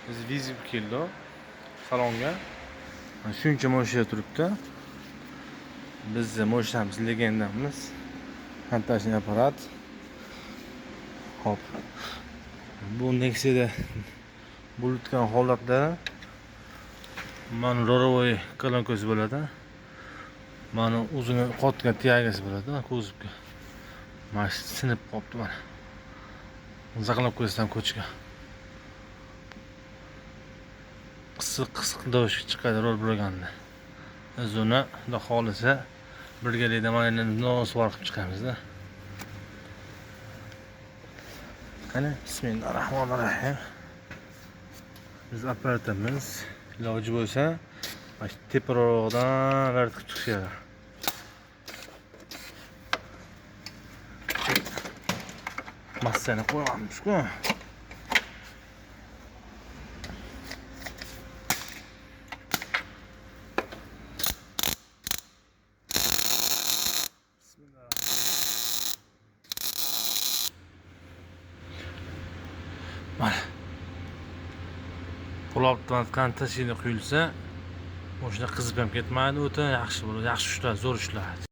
Biz vizib keldi salonga. Shuncha moshina turibdi. Biz moshinamiz legendamiz. Montajniy apparat. Hop. Bu Nexia'da bo'lgan holatda mana ro'rovoy kolonko'si bo'ladi. Mana o'zini qotgan tiyagasi bo'ladi, kuzovga. Mana sinib qolibdi mana. Zaqlab qo'ysam ko'chga. Qisiq dosh chiqadi rol bo'lganda. Biz uni xudo xolisa birgalikda mana endi nosvar qilib chiqamiz-da. Qani, bismillahirrohmanirrohim. Biz apparatimiz iloji bo'lsa, mana teparoqdan vartib chiqishadi. Massani qo'yamiz-ku. Mana Pulobdan qancha tashini quyilsa, o'shada qizib ham ketmaydi, o'ta yaxshi bo'ladi, yaxshi ishlar, zo'r ishlar.